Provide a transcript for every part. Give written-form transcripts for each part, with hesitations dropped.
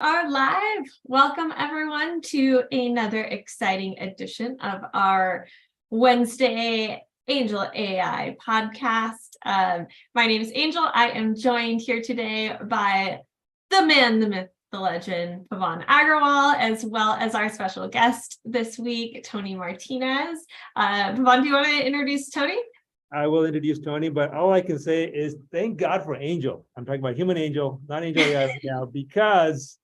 Are live. Welcome everyone to another exciting edition of our Wednesday AngelAi podcast. My name is Angel. I am joined here today by the man, the myth, the legend, Pavan Agarwal, as well as our special guest this week, Tony Martinez. Pavan, do you want to introduce Tony? I will introduce Tony, but all I can say is thank God for Angel. I'm talking about human Angel, not Angel AI now, because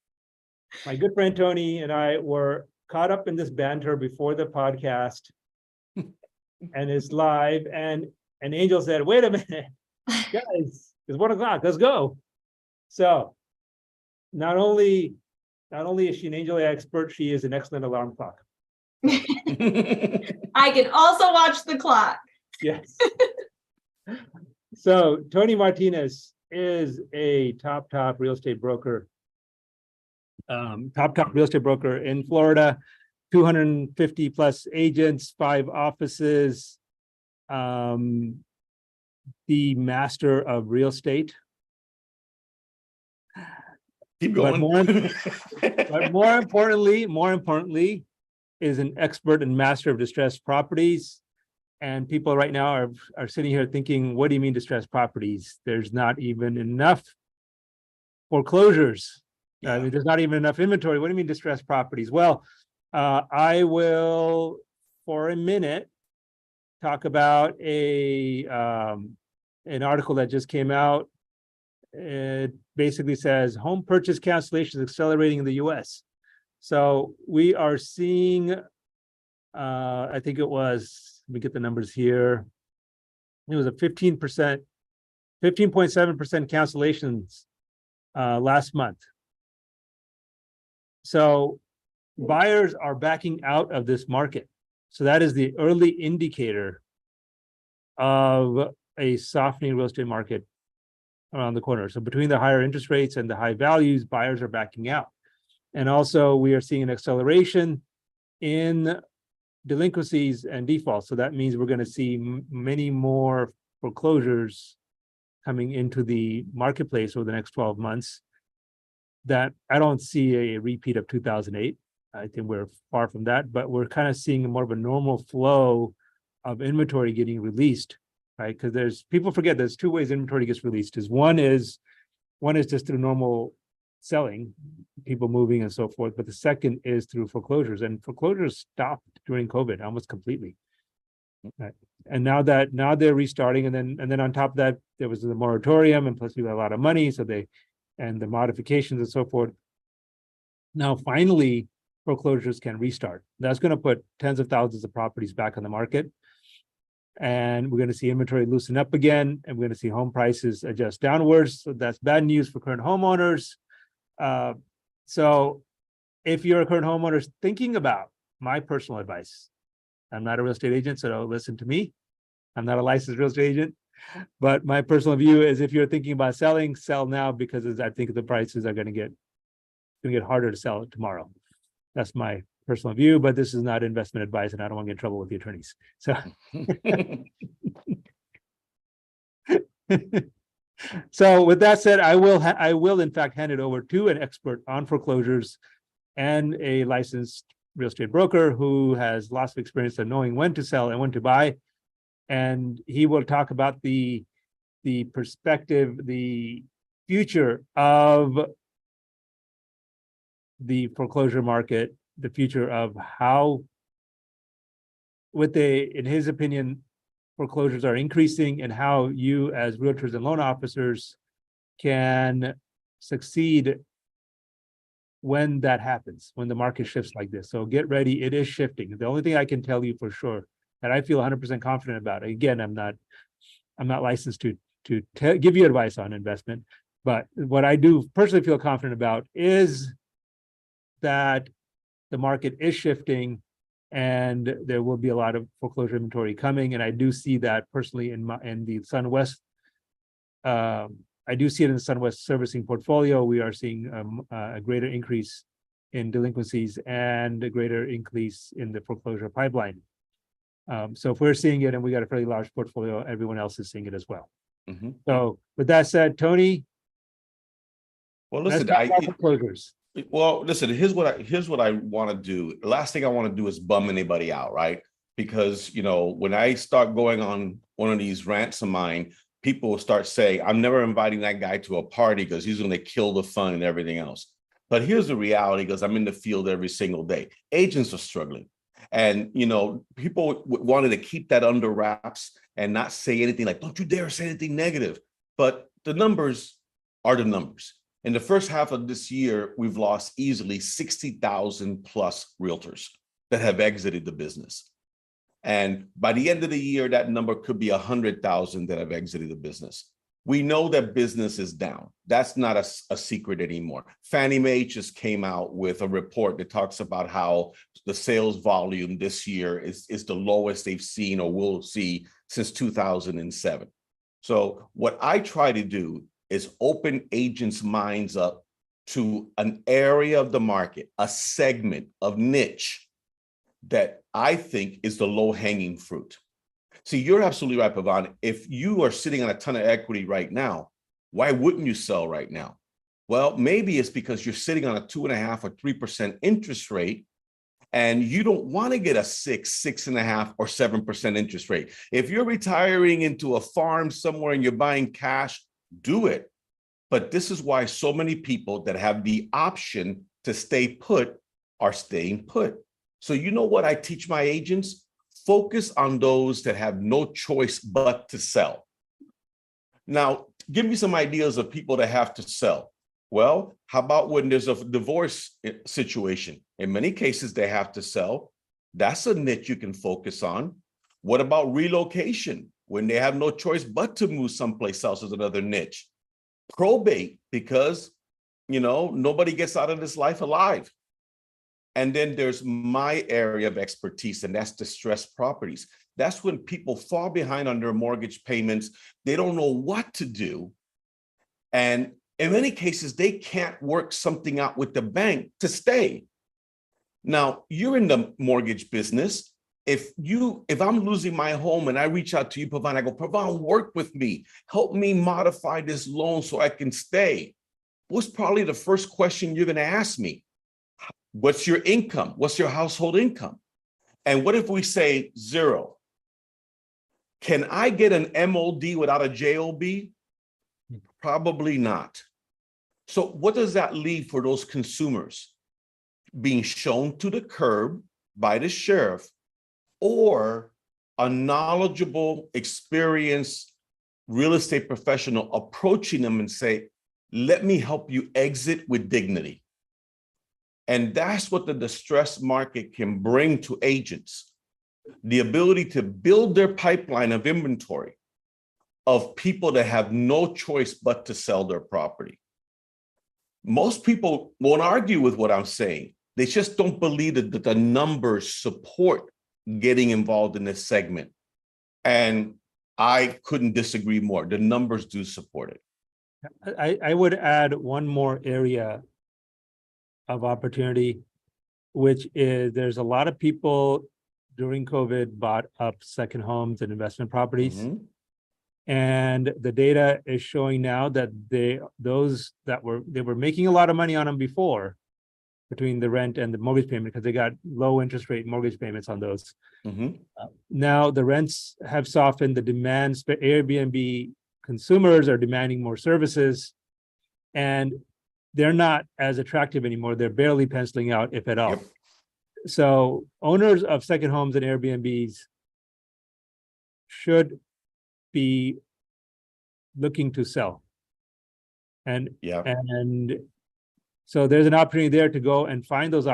my good friend Tony and I were caught up in this banter before the podcast and it's live. And Angel said, wait a minute, guys, it's 1 o'clock, let's go. So not only is she an Angel AI expert, she is an excellent alarm clock. I can also watch the clock. Yes. So Tony Martinez is a top real estate broker. Top real estate broker in Florida, 250 plus agents, 5 offices, the master of real estate. Keep going. But more importantly, is an expert and master of distressed properties. And people right now are sitting here thinking, what do you mean distressed properties? There's not even enough foreclosures. I mean, there's not even enough inventory. What do you mean distressed properties? Well, I will, for a minute, talk about an article that just came out. It basically says home purchase cancellations accelerating in the U.S. So we are seeing, I think it was, let me get the numbers here. It was a 15.7% cancellations last month. So buyers are backing out of this market. So that is the early indicator of a softening real estate market around the corner. So between the higher interest rates and the high values, buyers are backing out. And also we are seeing an acceleration in delinquencies and defaults. So that means we're going to see many more foreclosures coming into the marketplace over the next 12 months. That I don't see a repeat of 2008. I think we're far from that, but we're kind of seeing more of a normal flow of inventory getting released, right? Because people forget there's 2 ways inventory gets released. One is just through normal selling, people moving and so forth, but the second is through foreclosures, and foreclosures stopped during COVID almost completely. Right. And now they're restarting, and then on top of that, there was the moratorium, and plus people had a lot of money, so and the modifications and so forth. Now, finally, foreclosures can restart. That's going to put tens of thousands of properties back on the market. And we're going to see inventory loosen up again, and we're going to see home prices adjust downwards. So that's bad news for current homeowners. So if you're a current homeowner thinking about, my personal advice, I'm not a real estate agent, so don't listen to me. I'm not a licensed real estate agent. But my personal view is if you're thinking about selling, sell now, because I think the prices are going to get harder to sell tomorrow. That's my personal view, but this is not investment advice, and I don't want to get in trouble with the attorneys. So, so with that said, I will in fact hand it over to an expert on foreclosures and a licensed real estate broker who has lots of experience in knowing when to sell and when to buy. And he will talk about the perspective, the future of the foreclosure market, the future of how, in his opinion, foreclosures are increasing, and how you as realtors and loan officers can succeed when that happens, when the market shifts like this. So get ready, it is shifting. The only thing I can tell you for sure that I feel 100% confident about. Again, I'm not licensed to give you advice on investment, but what I do personally feel confident about is that the market is shifting, and there will be a lot of foreclosure inventory coming. And I do see that personally in the SunWest. I do see it in the SunWest servicing portfolio. We are seeing a greater increase in delinquencies and a greater increase in the foreclosure pipeline. So if we're seeing it and we got a fairly large portfolio, everyone else is seeing it as well. So with that said, Tony. Well, listen, foreclosures. Well, listen, here's what I want to do. The last thing I want to do is bum anybody out, right? Because when I start going on one of these rants of mine, people will start saying, I'm never inviting that guy to a party because he's going to kill the fun and everything else. But here's the reality, because I'm in the field every single day. Agents are struggling. And people wanted to keep that under wraps and not say anything, like, don't you dare say anything negative. But the numbers are the numbers. In the first half of this year, we've lost easily 60,000 plus realtors that have exited the business. And by the end of the year, that number could be 100,000 that have exited the business. We know that business is down. That's not a secret anymore. Fannie Mae just came out with a report that talks about how the sales volume this year is the lowest they've seen or will see since 2007. So what I try to do is open agents' minds up to an area of the market, a segment of niche that I think is the low-hanging fruit. See, you're absolutely right, Pavan. If you are sitting on a ton of equity right now, why wouldn't you sell right now? Well, maybe it's because you're sitting on a 2.5% or 3% interest rate, and you don't want to get a 6.5%, or 7% interest rate. If you're retiring into a farm somewhere and you're buying cash, do it. But this is why so many people that have the option to stay put are staying put. So you know what I teach my agents? Focus on those that have no choice but to sell. Now, give me some ideas of people that have to sell. Well, how about when there's a divorce situation? In many cases, they have to sell. That's a niche you can focus on. What about relocation? When they have no choice but to move someplace else, is another niche. Probate, because nobody gets out of this life alive. And then there's my area of expertise, and that's distressed properties. That's when people fall behind on their mortgage payments. They don't know what to do. And in many cases, they can't work something out with the bank to stay. Now, you're in the mortgage business. If I'm losing my home and I reach out to you, Pavan, I go, Pavan, work with me. Help me modify this loan so I can stay. What's probably the first question you're going to ask me? What's your income? What's your household income? And what if we say 0? Can I get an MOD without a JOB? Probably not. So what does that leave for those consumers? Being shown to the curb by the sheriff, or a knowledgeable, experienced real estate professional approaching them and say, let me help you exit with dignity. And that's what the distressed market can bring to agents. The ability to build their pipeline of inventory of people that have no choice but to sell their property. Most people won't argue with what I'm saying. They just don't believe that the numbers support getting involved in this segment. And I couldn't disagree more. The numbers do support it. I would add one more area of opportunity, which is there's a lot of people during COVID bought up second homes and investment properties. Mm-hmm. And the data is showing now that they were making a lot of money on them before, between the rent and the mortgage payment, because they got low interest rate mortgage payments on those. Mm-hmm. Now the rents have softened, the demands for Airbnb consumers are demanding more services, and they're not as attractive anymore. They're barely penciling out, if at all. Yep. So owners of second homes and Airbnbs should be looking to sell. And so there's an opportunity there to go and find those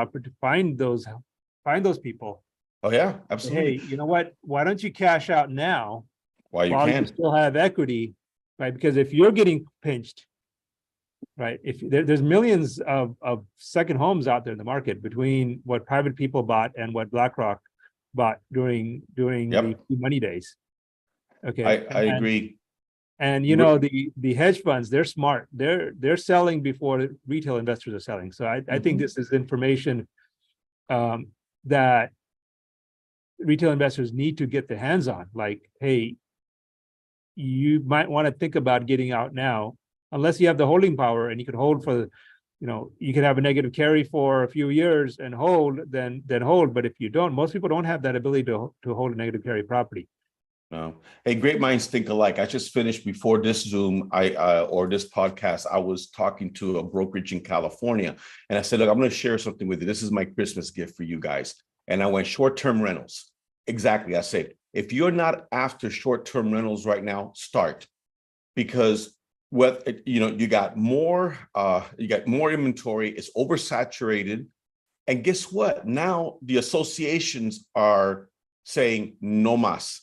people. Oh yeah, absolutely. Hey, you know what? Why don't you cash out now while you still have equity, right? Because if you're getting pinched, right? If there's millions of second homes out there in the market between what private people bought and what BlackRock bought during the money days. Okay, I agree. And the hedge funds, they're smart. They're selling before retail investors are selling. So I think this is information that retail investors need to get their hands on. Like, hey, you might want to think about getting out now, unless you have the holding power and you can hold for you can have a negative carry for a few years and hold, then hold. But if you don't, most people don't have that ability to hold a negative carry property. No. Hey, great minds think alike. I just finished before this Zoom, or this podcast, I was talking to a brokerage in California, and I said, look, I'm going to share something with you. This is my Christmas gift for you guys. And I went short-term rentals. Exactly. I said, if you're not after short-term rentals right now, start, because you got more inventory. It's oversaturated. And guess what? Now the associations are saying no mas.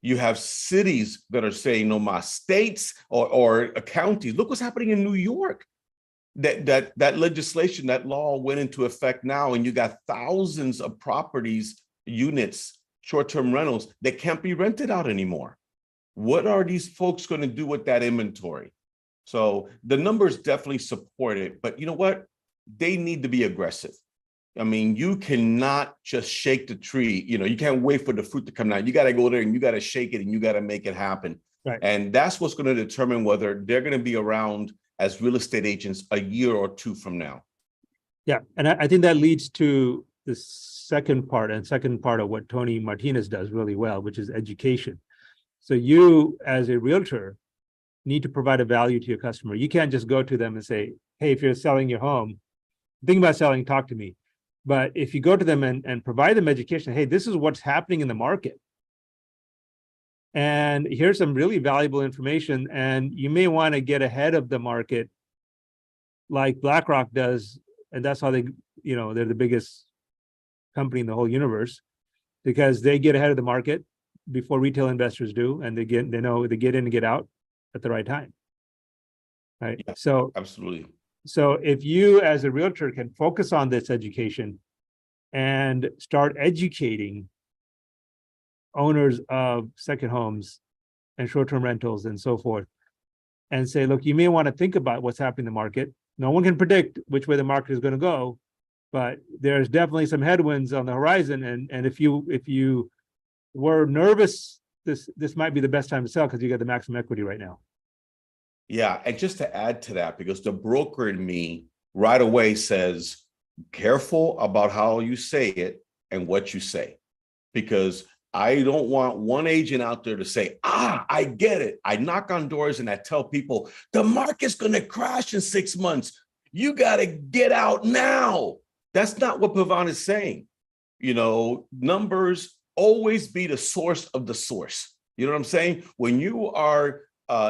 You have cities that are saying no mas, states or counties. Look what's happening in New York. That legislation, that law went into effect now, and you got thousands of properties, units, short-term rentals that can't be rented out anymore. What are these folks going to do with that inventory? So the numbers definitely support it, but you know what? They need to be aggressive. I mean, you cannot just shake the tree. You can't wait for the fruit to come down. You got to go there and you got to shake it and you got to make it happen. Right. And that's what's going to determine whether they're going to be around as real estate agents a year or two from now. Yeah. And I think that leads to the second part of what Tony Martinez does really well, which is education. So you, as a realtor, need to provide a value to your customer. You can't just go to them and say, hey, if you're selling your home, think about selling, talk to me. But if you go to them and provide them education, hey, this is what's happening in the market. And here's some really valuable information. And you may want to get ahead of the market like BlackRock does. And that's how they're the biggest company in the whole universe, because they get ahead of the market before retail investors do. And they know they get in and get out at the right time. Right. Yeah, so absolutely. So if you as a realtor can focus on this education and start educating owners of second homes and short-term rentals and so forth, and say, look, you may want to think about what's happening in the market. No one can predict which way the market is going to go, but there's definitely some headwinds on the horizon. And if you were nervous, this might be the best time to sell because you got the maximum equity right now. Yeah, and just to add to that, because the broker in me right away says, careful about how you say it and what you say, because I don't want one agent out there to say, I get it. I knock on doors and I tell people, the market's going to crash in 6 months. You got to get out now. That's not what Pavan is saying. Numbers always be the source of the source. You know what I'm saying? When you are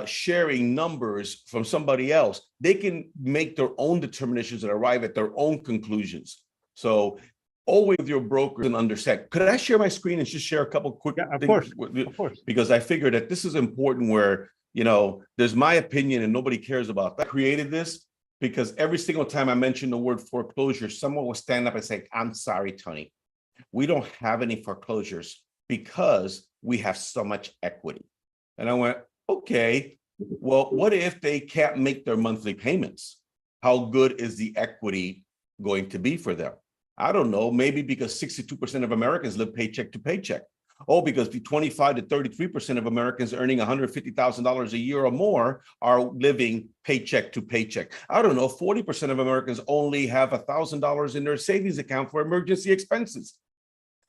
sharing numbers from somebody else, they can make their own determinations and arrive at their own conclusions. So always with your broker and understand. Could I share my screen and just share a couple quick things? Of course. Because I figured that this is important where, there's my opinion and nobody cares about that. I created this because every single time I mention the word foreclosure, someone will stand up and say, I'm sorry, Tony, we don't have any foreclosures because we have so much equity. And I went, okay, well, what if they can't make their monthly payments? How good is the equity going to be for them? I don't know, maybe because 62% of Americans live paycheck to paycheck. Oh, because the 25 to 33% of Americans earning $150,000 a year or more are living paycheck to paycheck. I don't know, 40% of Americans only have $1,000 in their savings account for emergency expenses.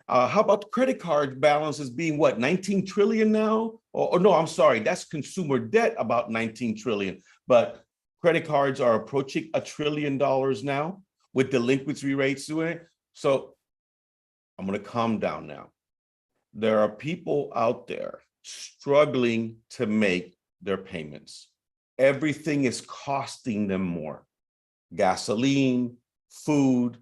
How about credit card balances being what, 19 trillion now? Or no, I'm sorry, that's consumer debt, about 19 trillion. But credit cards are approaching $1 trillion now with delinquency rates doing it. So I'm going to calm down now. There are people out there struggling to make their payments. Everything is costing them more. Gasoline, food,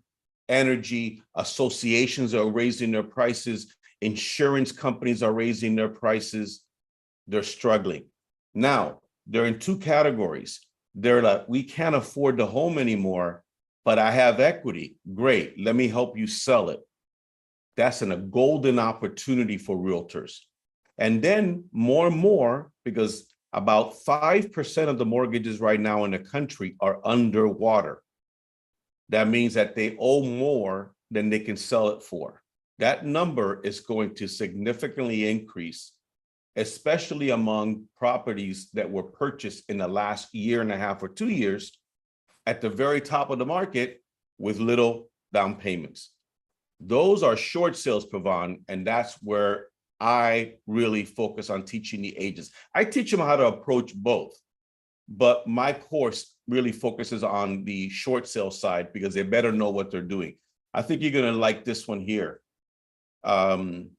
energy, associations are raising their prices, insurance companies are raising their prices. They're struggling. Now, they're in two categories. They're like, we can't afford the home anymore, but I have equity. Great, let me help you sell it. That's a golden opportunity for realtors. And then more and more, because about 5% of the mortgages right now in the country are underwater. That means that they owe more than they can sell it for. That number is going to significantly increase, especially among properties that were purchased in the last year and a half or 2 years at the very top of the market with little down payments. Those are short sales, Pavan, and that's where I really focus on teaching the agents. I teach them how to approach both, but my course really focuses on the short sale side because they better know what they're doing. I think you're going to like this one here. You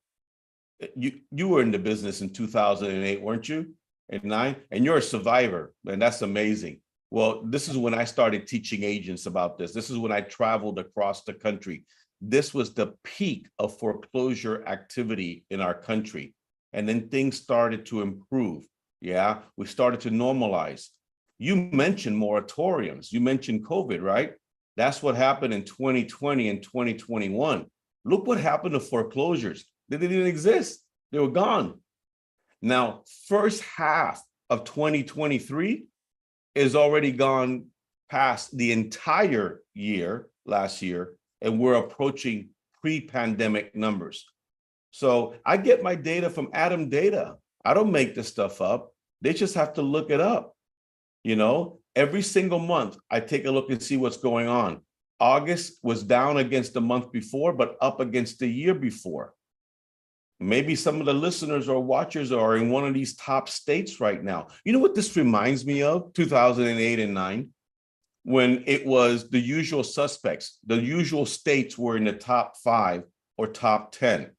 were in the business in 2008, weren't you? And 9, and you're a survivor, and that's amazing. Well, this is when I started teaching agents about this. This is when I traveled across the country. This was the peak of foreclosure activity in our country. And then things started to improve. Yeah, we started to normalize. You mentioned moratoriums. You mentioned COVID, right? That's what happened in 2020 and 2021. Look what happened to foreclosures. They didn't even exist. They were gone. Now, first half of 2023 is already gone past the entire year, last year, and we're approaching pre-pandemic numbers. So I get my data from Adam Data. I don't make this stuff up. They just have to look it up. You know, every single month, I take a look and see what's going on. August was down against the month before, but up against the year before. Maybe some of the listeners or watchers are in one of these top states right now. You know what this reminds me of? 2008 and 9, when it was the usual suspects. The usual states were in the top 5 or top 10.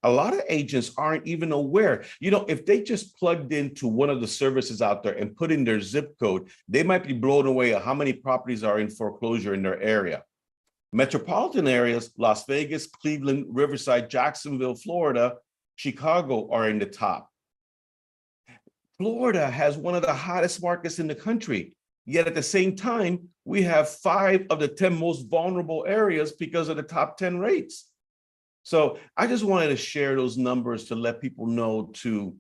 A lot of agents aren't even aware. You know, if they just plugged into one of the services out there and put in their zip code, they might be blown away at how many properties are in foreclosure in their area. Metropolitan areas, Las Vegas, Cleveland, Riverside, Jacksonville, Florida, Chicago are in the top. Florida has one of the hottest markets in the country. Yet at the same time, we have 5 of the 10 most vulnerable areas because of the top 10 rates. So I just wanted to share those numbers to let people know to,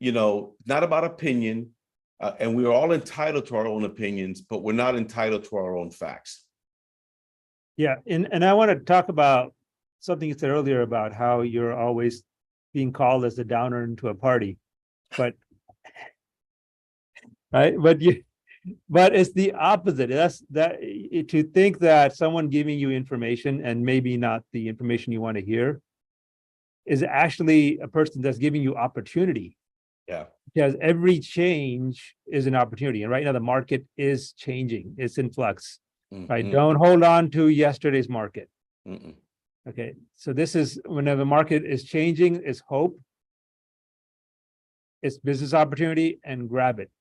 you know, not about opinion, and we're all entitled to our own opinions, but we're not entitled to our own facts. Yeah, and I want to talk about something you said earlier about how you're always being called as the downer into a party, but right, but it's the opposite. To think that someone giving you information and maybe not the information you want to hear is actually a person that's giving you opportunity. Yeah, because every change is an opportunity, and right now the market is changing. It's in flux. Right? Don't hold on to yesterday's market. Okay. So this is whenever the market is changing, it's hope, it's business opportunity, and grab it.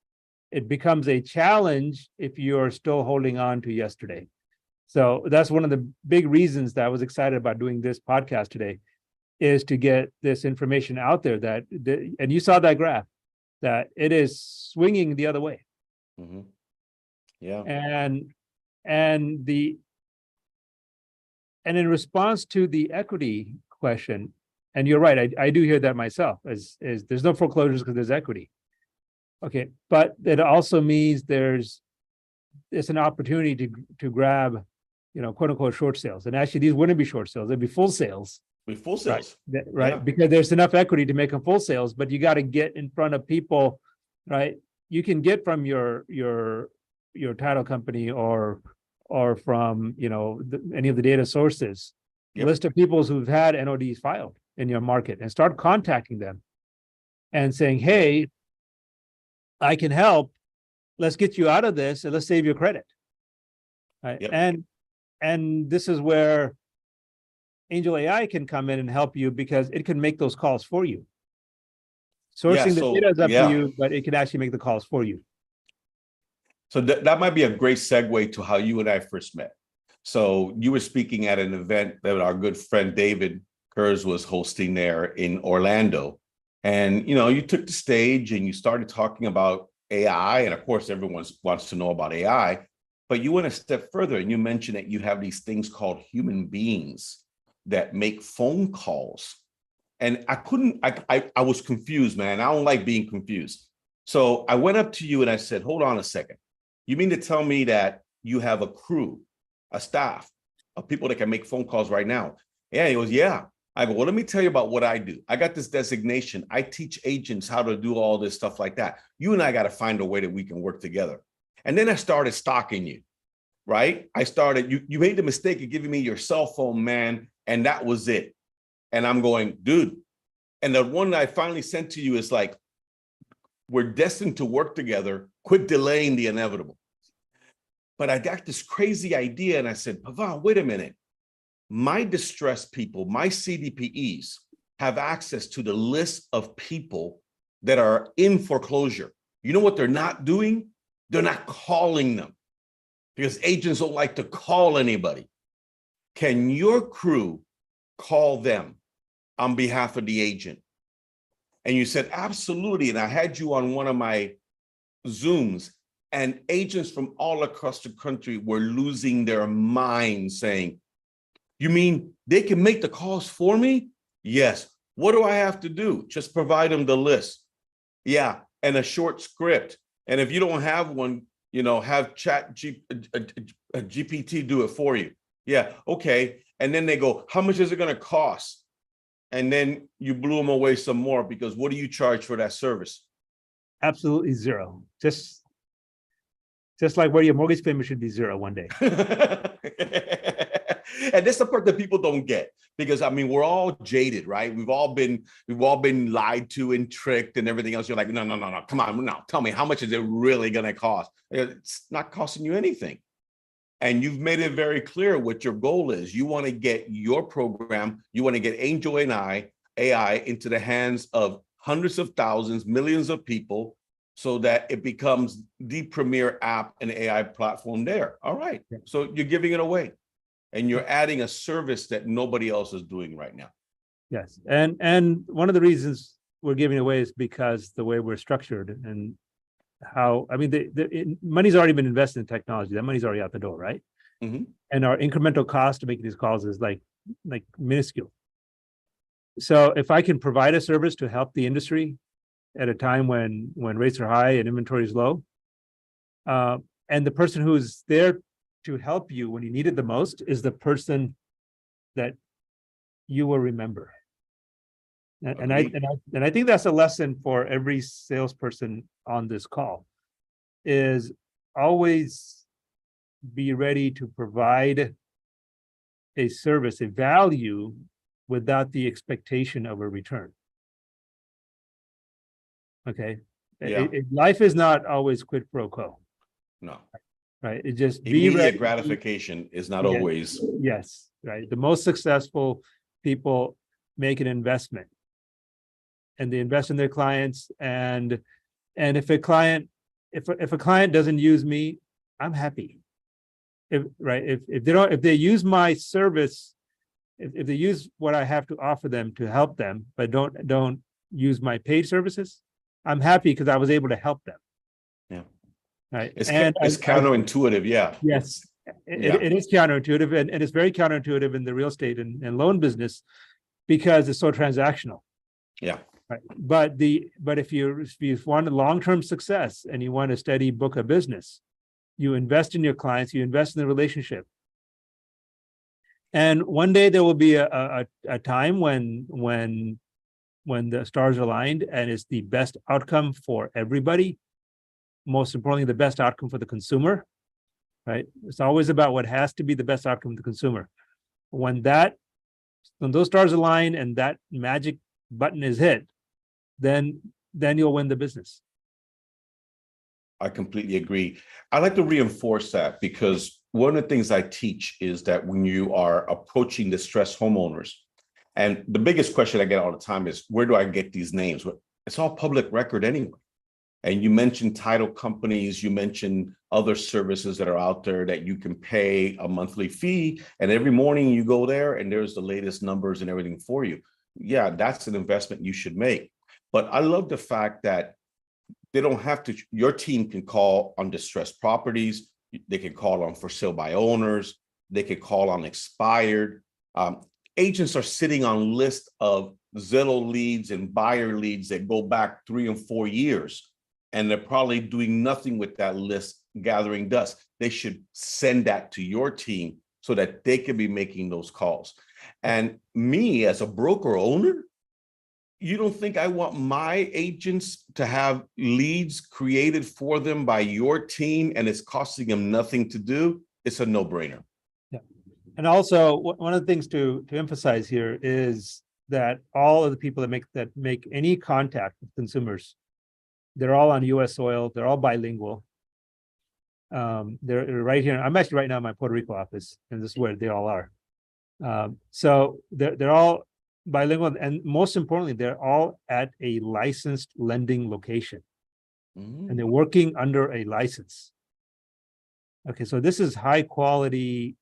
It becomes a challenge if you're still holding on to yesterday. So that's one of the big reasons that I was excited about doing this podcast today, is to get this information out there and you saw that graph, that it is swinging the other way. Yeah. And in response to the equity question, and you're right, I do hear that myself, is there's no foreclosures because there's equity. Okay, but it also means it's an opportunity to grab, you know, quote unquote short sales. And actually these wouldn't be short sales, they'd be full sales. Full sales. Right? Yeah. Because there's enough equity to make them full sales, but you got to get in front of people, right? You can get from your title company or from, you know, any of the data sources, list of people who've had NODs filed in your market, and start contacting them and saying, hey, I can help. Let's get you out of this and let's save your credit. Right? And this is where AngelAi can come in and help you, because it can make those calls for you. Sourcing the data is up to you, but it can actually make the calls for you. So that might be a great segue to how you and I first met. So you were speaking at an event that our good friend David Kurz was hosting there in Orlando. And, you know, you took the stage and you started talking about AI. And of course, everyone wants to know about AI. But you went a step further and you mentioned that you have these things called human beings that make phone calls. And I was confused, man. I don't like being confused. So I went up to you and I said, hold on a second. You mean to tell me that you have a crew, a staff of people that can make phone calls right now? Yeah, he goes, yeah. I go, well, let me tell you about what I do. I got this designation. I teach agents how to do all this stuff like that. You and I got to find a way that we can work together. And then I started stalking you. right? I started, you made the mistake of giving me your cell phone, man, and that was it. And I'm going, dude. And the one that I finally sent to you is like, we're destined to work together. Quit delaying the inevitable. But I got this crazy idea and I said, Pavan, wait a minute. My distressed people, my CDPEs have access to the list of people that are in foreclosure. You know what they're not doing? They're not calling them because agents don't like to call anybody. Can your crew call them on behalf of the agent? And you said, absolutely. And I had you on one of my Zooms, and agents from all across the country were losing their minds saying, you mean they can make the calls for me? Yes. What do I have to do? Just provide them the list. Yeah. And a short script. And if you don't have one, have GPT do it for you. Yeah. Okay. And then they go, how much is it going to cost? And then you blew them away some more because what do you charge for that service? Absolutely zero. Just like where your mortgage payment should be zero one day. And that's the part that people don't get, because I mean, we're all jaded, right? We've all been lied to and tricked and everything else. You're like, no, come on, now tell me, how much is it really going to cost? It's not costing you anything. And you've made it very clear what your goal is. You want to get your program, you want to get AngelAi into the hands of hundreds of thousands, millions of people, so that it becomes the premier app and AI platform there. All right. So you're giving it away and you're adding a service that nobody else is doing right now. Yes. And one of the reasons we're giving away is because the way we're structured and how, I mean, the money's already been invested in technology. That money's already out the door, right? Mm-hmm. And our incremental cost to make these calls is like minuscule. So if I can provide a service to help the industry at a time when rates are high and inventory is low, and the person who's there to help you when you need it the most is the person that you will remember. And I think that's a lesson for every salesperson on this call, is always be ready to provide a service, a value, without the expectation of a return. Okay. Yeah. Life is not always quid pro quo. No. Right. It just immediate gratification is not always. Yes. Right. The most successful people make an investment, and they invest in their clients. And if a client doesn't use me, I'm happy. If they use my service, if they use what I have to offer them to help them, but don't use my paid services, I'm happy because I was able to help them. Yeah. Right. It's counterintuitive. Yeah. Yes. It is counterintuitive, and it's very counterintuitive in the real estate and loan business because it's so transactional. Yeah. Right. But if you want a long-term success and you want a steady book of business, you invest in your clients, you invest in the relationship. And one day there will be a time when the stars are aligned and it's the best outcome for everybody. Most importantly, the best outcome for the consumer, right? It's always about what has to be the best outcome for the consumer. When those stars align and that magic button is hit, then you'll win the business. I completely agree. I like to reinforce that because one of the things I teach is that when you are approaching distressed homeowners, and the biggest question I get all the time is, where do I get these names? Well, it's all public record anyway. And you mentioned title companies, you mentioned other services that are out there that you can pay a monthly fee. And every morning you go there and there's the latest numbers and everything for you. Yeah, that's an investment you should make. But I love the fact that they don't have to, your team can call on distressed properties. They can call on for sale by owners. They can call on expired. Agents are sitting on lists of Zillow leads and buyer leads that go back 3 and 4 years. And they're probably doing nothing with that list, gathering dust. They should send that to your team so that they can be making those calls. And me as a broker owner, you don't think I want my agents to have leads created for them by your team and it's costing them nothing to do? it's a no-brainer. Yeah. And also one of the things to emphasize here is that all of the people that make any contact with consumers, they're all on US soil, they're all bilingual. They're right here. I'm actually right now in my Puerto Rico office, and this is where they all are. So they're all bilingual, and most importantly, they're all at a licensed lending location, and they're working under a license. Okay, so this is high quality,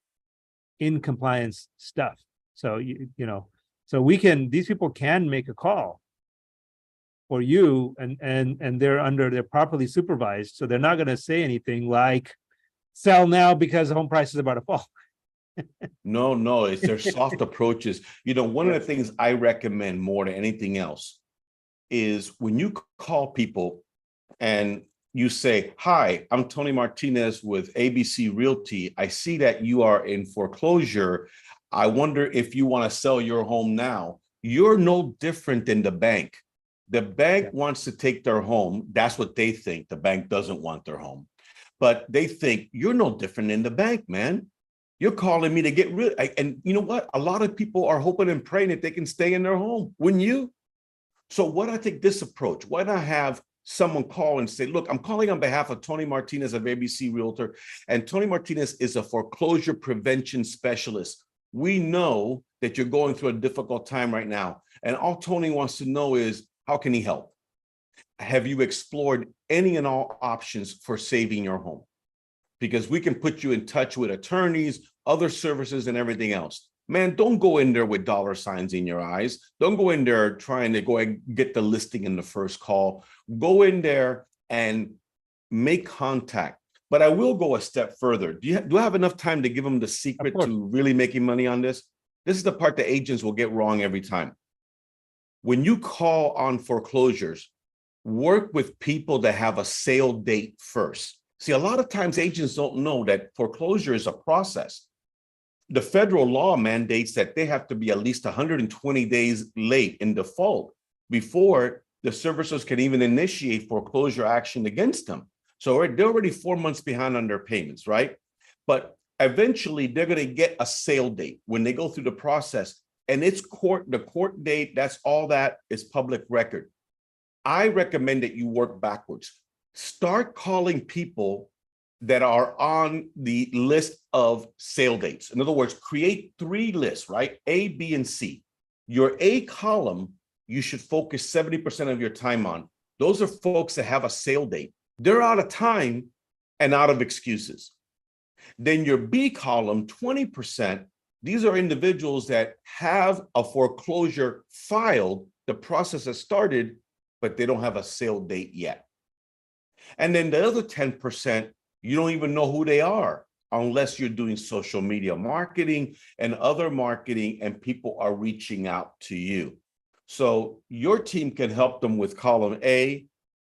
in compliance stuff. So so these people can make a call for you, and they're properly supervised, so they're not going to say anything like sell now because home prices are about to fall. No, it's their soft approaches. One of the things I recommend more than anything else is when you call people and you say, "Hi, I'm Tony Martinez with ABC Realty. I see that you are in foreclosure. I wonder if you want to sell your home now." You're no different than the bank. The bank wants to take their home. That's what they think. The bank doesn't want their home. But they think you're no different than the bank, man. You're calling me to get rid. And you know what? A lot of people are hoping and praying that they can stay in their home. Wouldn't you? So what I think this approach, why not have someone call and say, "Look, I'm calling on behalf of Tony Martinez of ABC Realtor, and Tony Martinez is a foreclosure prevention specialist. We know that you're going through a difficult time right now. And all Tony wants to know is, how can he help? Have you explored any and all options for saving your home? Because we can put you in touch with attorneys, other services, and everything else." Man, don't go in there with dollar signs in your eyes. Don't go in there trying to go and get the listing in the first call. Go in there and make contact. But I will go a step further. Do I have enough time to give them the secret to really making money on this? This is the part that agents will get wrong every time. When you call on foreclosures, work with people that have a sale date first. See, a lot of times agents don't know that foreclosure is a process. The federal law mandates that they have to be at least 120 days late in default before the servicers can even initiate foreclosure action against them. So they're already 4 months behind on their payments, right? But eventually they're going to get a sale date when they go through the process, and it's the court date. That's all that is public record. I recommend that you work backwards. Start calling people that are on the list of sale dates. In other words, create 3 lists, right? A, B, and C. Your A column, you should focus 70% of your time on. Those are folks that have a sale date. They're out of time and out of excuses. Then your B column, 20%, these are individuals that have a foreclosure filed, the process has started, but they don't have a sale date yet. And then the other 10%, you don't even know who they are unless you're doing social media marketing and other marketing, and people are reaching out to you. So your team can help them with column A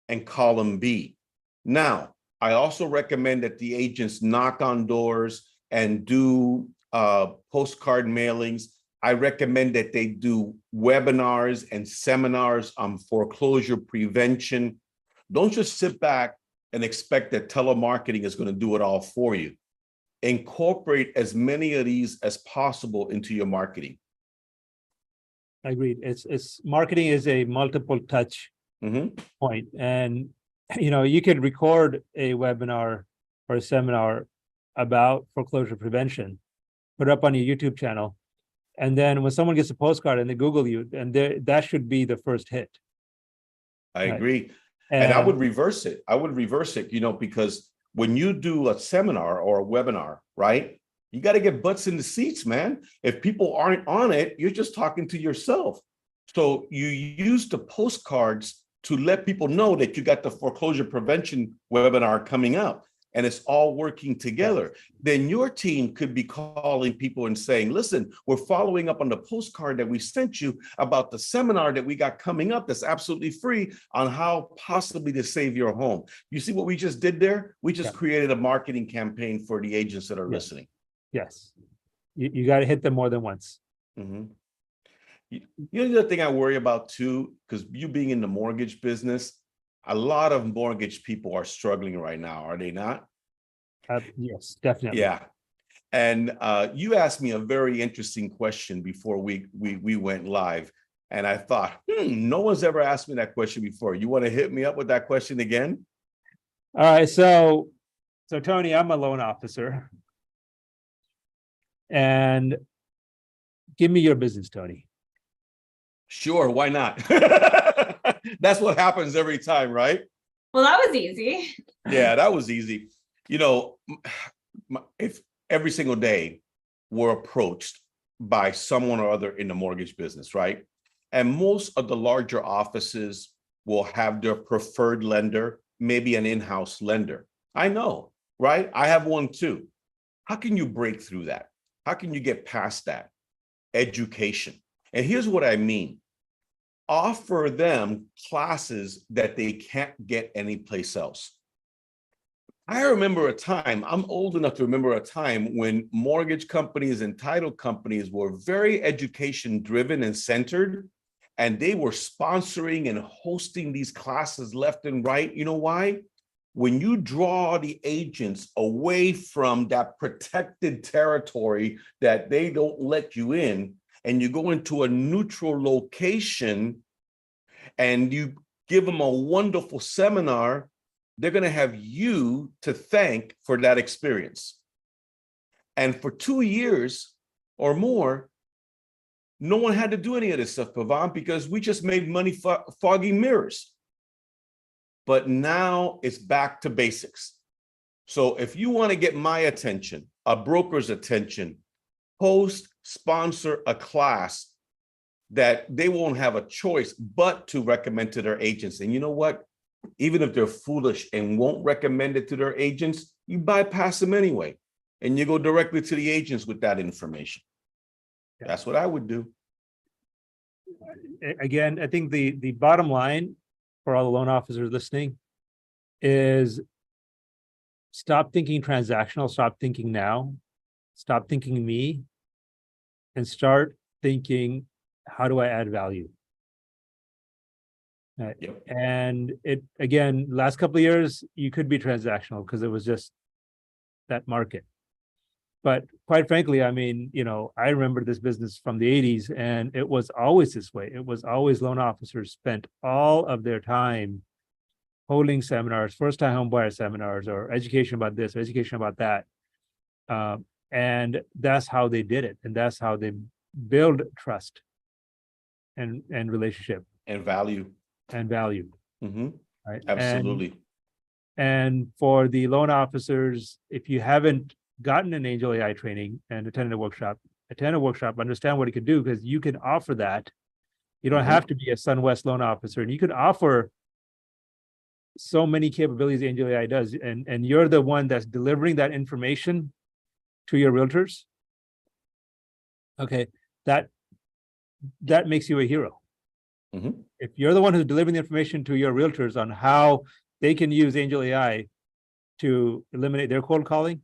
and column B. Now, I also recommend that the agents knock on doors and do postcard mailings. I recommend that they do webinars and seminars on foreclosure prevention. Don't just sit back and expect that telemarketing is going to do it all for you. Incorporate as many of these as possible into your marketing. I agree. It's marketing is a multiple touch point, and you could record a webinar or a seminar about foreclosure prevention, put it up on your YouTube channel, and then when someone gets a postcard and they Google you, and that should be the first hit. I agree. And I would reverse it. Because when you do a seminar or a webinar, right, you got to get butts in the seats, man. If people aren't on it, you're just talking to yourself. So you use the postcards to let people know that you got the foreclosure prevention webinar coming up, and it's all working together. Then your team could be calling people and saying, "Listen, we're following up on the postcard that we sent you about the seminar that we got coming up that's absolutely free on how possibly to save your home." You see what we just did there? We just created a marketing campaign for the agents that are listening. Yes. You got to hit them more than once. The other thing I worry about too, because you being in the mortgage business, a lot of mortgage people are struggling right now, are they not? Yes, definitely. Yeah. And you asked me a very interesting question before we went live. And I thought, no one's ever asked me that question before. You want to hit me up with that question again? All right, so Tony, I'm a loan officer. And give me your business, Tony. Sure, why not? That's what happens every time, right? Well, that was easy. Yeah, that was easy. You know, if every single day we're approached by someone or other in the mortgage business, right? And most of the larger offices will have their preferred lender, maybe an in-house lender. I know, right? I have one too. How can you break through that? How can you get past that? Education. And here's what I mean. Offer them classes that they can't get anyplace else. I remember a time, I'm old enough to remember a time when mortgage companies and title companies were very education driven and centered, and they were sponsoring and hosting these classes left and right. You know why? When you draw the agents away from that protected territory that they don't let you in, and you go into a neutral location and you give them a wonderful seminar, they're going to have you to thank for that experience. And for 2 years or more, no one had to do any of this stuff, Pavan, because we just made money fogging mirrors. But now it's back to basics. So if you want to get my attention, a broker's attention, sponsor a class that they won't have a choice but to recommend to their agents. And you know what? Even if they're foolish and won't recommend it to their agents, you bypass them anyway. And you go directly to the agents with that information. Yeah. That's what I would do. Again, I think the bottom line for all the loan officers listening is stop thinking transactional, stop thinking now, stop thinking me, and start thinking, how do I add value? Yep. And it, again, last couple of years, you could be transactional because it was just that market. But quite frankly, I mean, you know, I remember this business from the 80s, and it was always this way. It was always loan officers spent all of their time holding seminars, first-time home buyer seminars, or education about this, education about that. And that's how they did it. And that's how they build trust and relationship. And value. And value. Mm-hmm. Right. Absolutely. And for the loan officers, if you haven't gotten an AngelAi training and attend a workshop, understand what it could do, because you can offer that. You don't have to be a SunWest loan officer, and you could offer so many capabilities AngelAi does, and you're the one that's delivering that information to your realtors. Okay, that makes you a hero. Mm-hmm. If you're the one who's delivering the information to your realtors on how they can use AngelAi to eliminate their cold calling,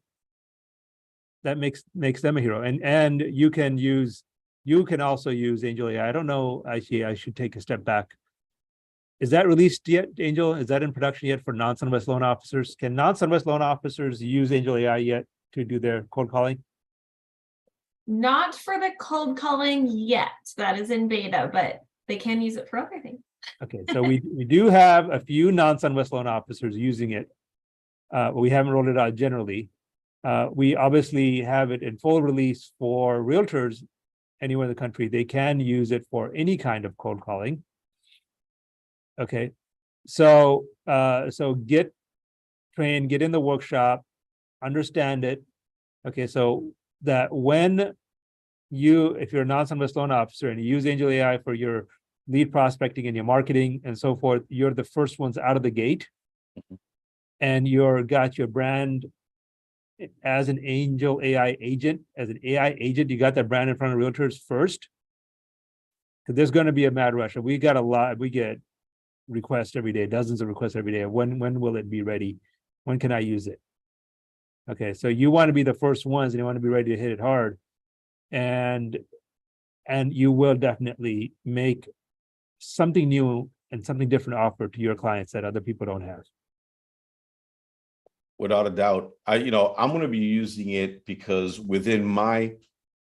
that makes them a hero. And you can also use AngelAi. I don't know, actually, I should take a step back. Is that released yet, Angel? Is that in production yet for non-SunWest loan officers? Can non-SunWest loan officers use AngelAi yet to do their cold calling? Not for the cold calling yet. That is in beta, but they can use it for other things. Okay, so we do have a few non-SunWest loan officers using it. But we haven't rolled it out generally. We obviously have it in full release for realtors anywhere in the country. They can use it for any kind of cold calling. Okay, so get trained, get in the workshop, understand it. Okay, so that when if you're a non-SunWest loan officer and you use AngelAi for your lead prospecting and your marketing and so forth, you're the first ones out of the gate, and you're got your brand as an AngelAi agent, as an AI agent. You got that brand in front of realtors first, because there's going to be a mad rush. And we get requests every day, dozens of requests every day. When will it be ready? When can I use it? Okay, so you want to be the first ones, and you want to be ready to hit it hard, and you will definitely make something new and something different offer to your clients that other people don't have. Without a doubt. I'm going to be using it because within my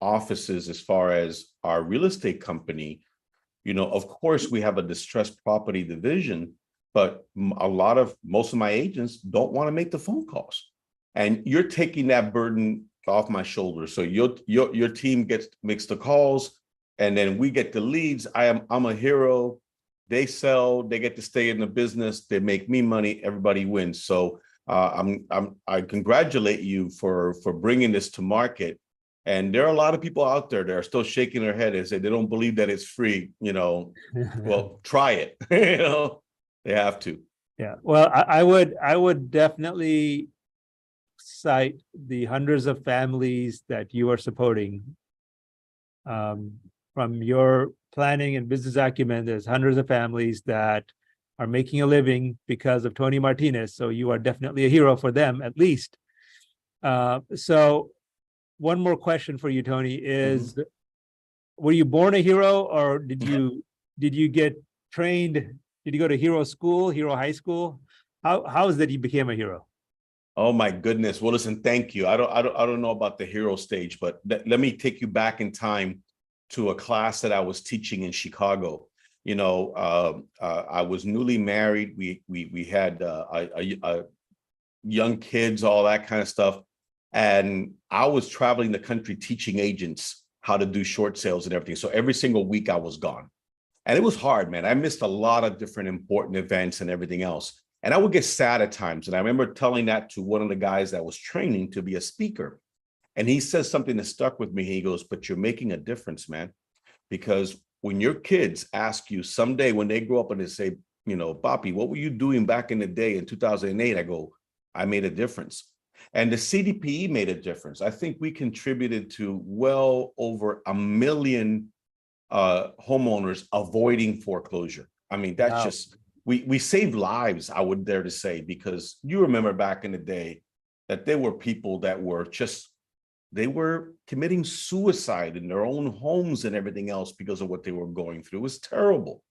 offices, as far as our real estate company, of course, we have a distressed property division, but most of my agents don't want to make the phone calls. And you're taking that burden off my shoulders. So your team makes the calls, and then we get the leads. I'm a hero. They sell, they get to stay in the business, they make me money, everybody wins. So I congratulate you for bringing this to market. And there are a lot of people out there that are still shaking their head and say they don't believe that it's free. Well, try it. They have to. Yeah. Well, I would definitely cite the hundreds of families that you are supporting. From your planning and business acumen, there's hundreds of families that are making a living because of Tony Martinez. So you are definitely a hero for them, at least. So one more question for you, Tony, is were you born a hero, or did you get trained? Did you go to hero school, hero high school? How is that you became a hero? Oh my goodness. Well, listen, thank you. I don't know about the hero stage, but let me take you back in time to a class that I was teaching in Chicago. I was newly married. We had young kids, all that kind of stuff. And I was traveling the country teaching agents how to do short sales and everything. So every single week I was gone. And it was hard, man. I missed a lot of different important events and everything else. And I would get sad at times. And I remember telling that to one of the guys that was training to be a speaker. And he says something that stuck with me. He goes, but you're making a difference, man. Because when your kids ask you someday when they grow up and they say, Papi, what were you doing back in the day in 2008? I go, I made a difference. And the CDPE made a difference. I think we contributed to well over 1 million homeowners avoiding foreclosure. I mean, that's just, we saved lives, I would dare to say, because you remember back in the day that there were people that were they were committing suicide in their own homes and everything else because of what they were going through. It was terrible.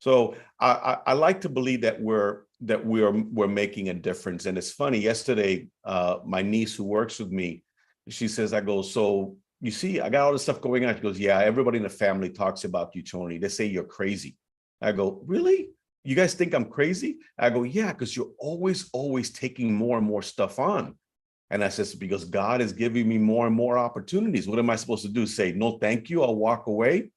So I like to believe that we're making a difference. And it's funny, yesterday, my niece who works with me, she says, I go, so you see, I got all this stuff going on. She goes, yeah, everybody in the family talks about you, Tony. They say you're crazy. I go, really? You guys think I'm crazy? I go, yeah, because you're always taking more and more stuff on. And I says, because God is giving me more and more opportunities. What am I supposed to do? Say, no, thank you, I'll walk away?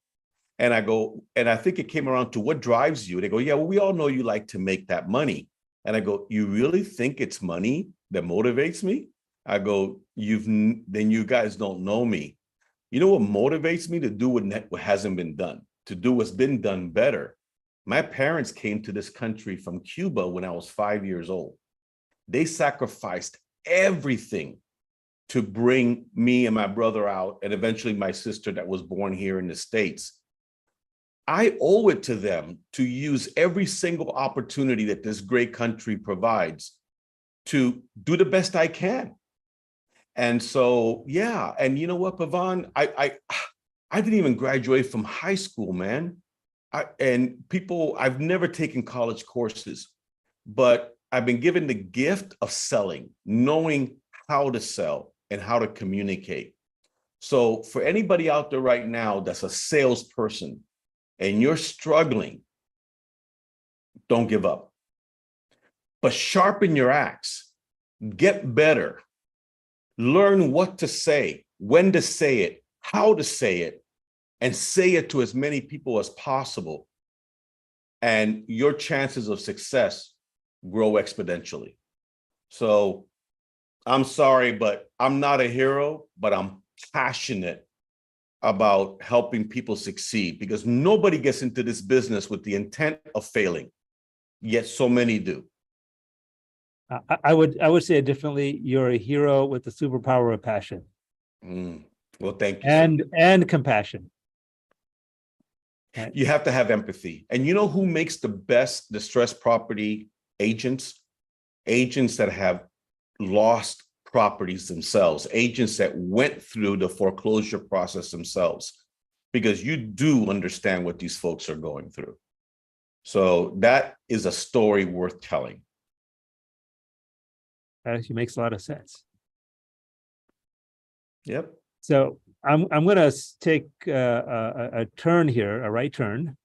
And I go, and I think it came around to what drives you? They go, yeah, well, we all know you like to make that money. And I go, you really think it's money that motivates me? I go, then you guys don't know me. You know what motivates me? To do what hasn't been done, to do what's been done better. My parents came to this country from Cuba when I was 5 years old. They sacrificed everything to bring me and my brother out, and eventually my sister that was born here in the States. I owe it to them to use every single opportunity that this great country provides to do the best I can. And so, yeah. And you know what, Pavan, I didn't even graduate from high school, man. I've never taken college courses, but I've been given the gift of selling, knowing how to sell and how to communicate. So for anybody out there right now that's a salesperson and you're struggling, don't give up. But sharpen your axe, get better, learn what to say, when to say it, how to say it, and say it to as many people as possible. And your chances of success grow exponentially. So I'm sorry, but I'm not a hero, but I'm passionate about helping people succeed, because nobody gets into this business with the intent of failing, yet so many do. I would say it differently. You're a hero with the superpower of passion. Well, thank you. And compassion. You have to have empathy. And you know who makes the best distressed property agents? Agents that have lost properties themselves, agents that went through the foreclosure process themselves, because you do understand what these folks are going through. So that is a story worth telling. That actually makes a lot of sense. Yep. So I'm going to take a turn here, a right turn.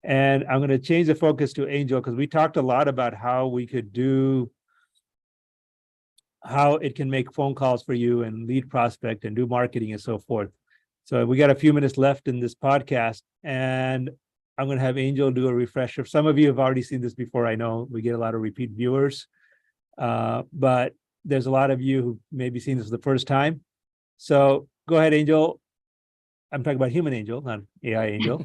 And I'm going to change the focus to Angel because we talked a lot about how we could do, how it can make phone calls for you and lead prospect and do marketing and so forth. So we got a few minutes left in this podcast, and I'm going to have Angel do a refresher. Some of you have already seen this before. I know we get a lot of repeat viewers, but there's a lot of you who maybe seen this for the first time. So go ahead, Angel. I'm talking about human Angel, not AI Angel.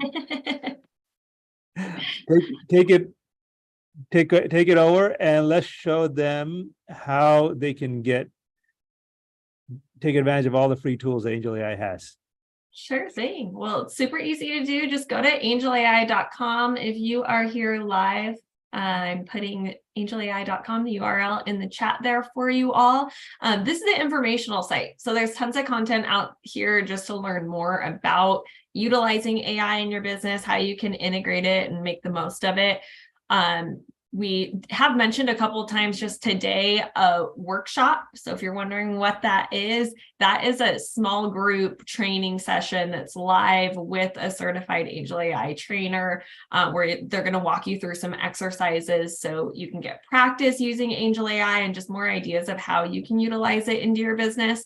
Take it over, and let's show them how they can take advantage of all the free tools that AngelAi has. Sure thing. Well, it's super easy to do. Just go to angelai.com. If you are here live, I'm putting angelai.com, the URL, in the chat there for you all. This is the informational site. So there's tons of content out here just to learn more about utilizing AI in your business, how you can integrate it and make the most of it. We have mentioned a couple of times just today a workshop. So if you're wondering what that is a small group training session that's live with a certified AngelAi trainer, where they're going to walk you through some exercises so you can get practice using AngelAi and just more ideas of how you can utilize it into your business.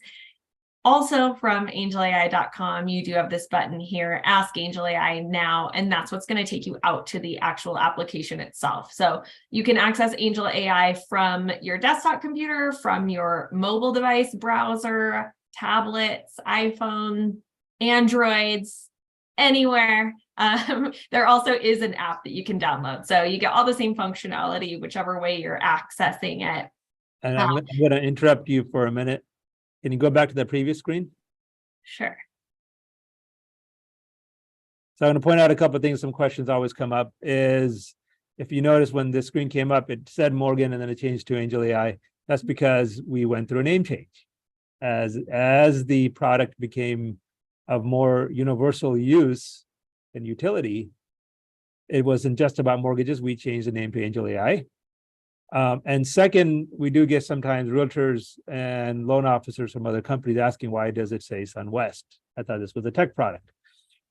Also from angelai.com, you do have this button here, Ask AngelAi Now, and that's what's going to take you out to the actual application itself. So you can access AngelAi from your desktop computer, from your mobile device, browser, tablets, iPhone, Androids, anywhere. There also is an app that you can download. So you get all the same functionality, whichever way you're accessing it. And I'm going to interrupt you for a minute. Can you go back to the previous screen? Sure. So I'm going to point out a couple of things. Some questions always come up is, if you notice when the screen came up, it said Morgan and then it changed to AngelAi. That's because we went through a name change. As the product became of more universal use and utility, it wasn't just about mortgages. We changed the name to AngelAi. And second, we do get sometimes realtors and loan officers from other companies asking, why does it say SunWest? I thought this was a tech product.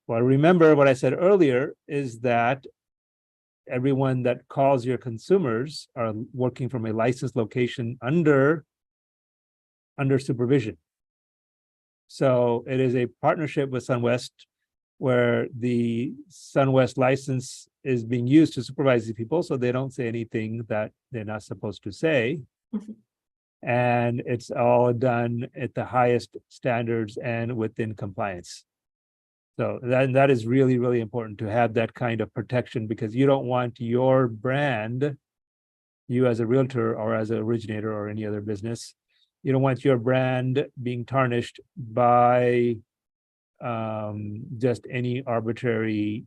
Well, remember what I said earlier is that everyone that calls your consumers are working from a licensed location under supervision. So it is a partnership with SunWest where the SunWest license is being used to supervise these people so they don't say anything that they're not supposed to say. And it's all done at the highest standards and within compliance. So that is really, really important to have that kind of protection, because you don't want your brand, you as a realtor or as an originator or any other business, you don't want your brand being tarnished by just any arbitrary,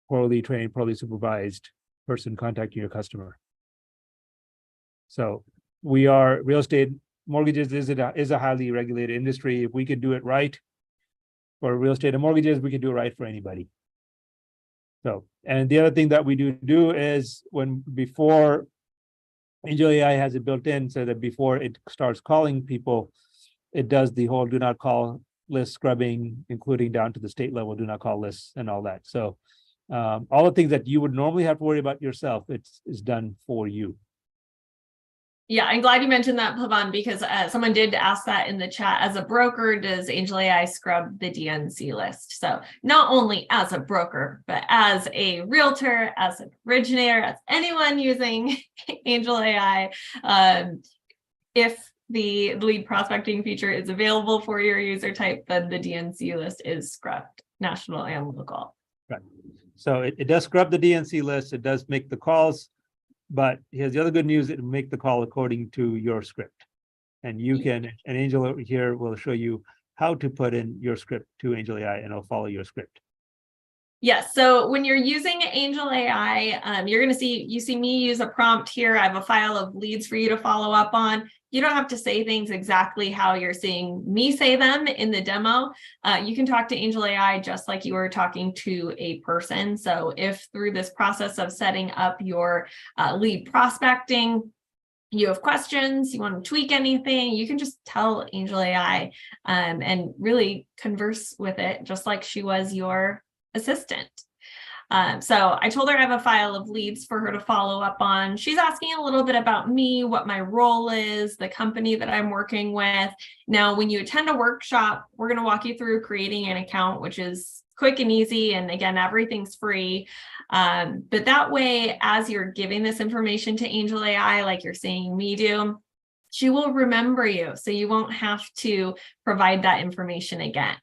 poorly trained, poorly supervised person contacting your customer. So we are, real estate mortgages is a highly regulated industry. If we could do it right for real estate and mortgages, we could do it right for anybody. So, and the other thing that we do is before AngelAi has it built in so that before it starts calling people, it does the whole do not call list scrubbing, including down to the state level do not call lists and all that. So all the things that you would normally have to worry about yourself, it's done for you. Yeah, I'm glad you mentioned that, Pavan, because someone did ask that in the chat. As a broker, does AngelAi scrub the DNC list? So not only as a broker, but as a realtor, as an originator, as anyone using AngelAi, if the lead prospecting feature is available for your user type, then the DNC list is scrubbed, national and local. Right. So it does scrub the DNC list. It does make the calls. But here's the other good news: it will make the call according to your script. And you can, and Angel over here will show you how to put in your script to AngelAi, and it'll follow your script. Yes. So when you're using AngelAi, you're going to see, you see me use a prompt here. I have a file of leads for you to follow up on. You don't have to say things exactly how you're seeing me say them in the demo. You can talk to AngelAi just like you were talking to a person. So if through this process of setting up your lead prospecting, you have questions, you want to tweak anything, you can just tell AngelAi and really converse with it just like she was your assistant. So I told her I have a file of leads for her to follow up on. She's asking a little bit about me, what my role is, the company that I'm working with. Now, when you attend a workshop, we're going to walk you through creating an account, which is quick and easy. And again, everything's free. But that way, as you're giving this information to AngelAi, like you're seeing me do, she will remember you. So you won't have to provide that information again.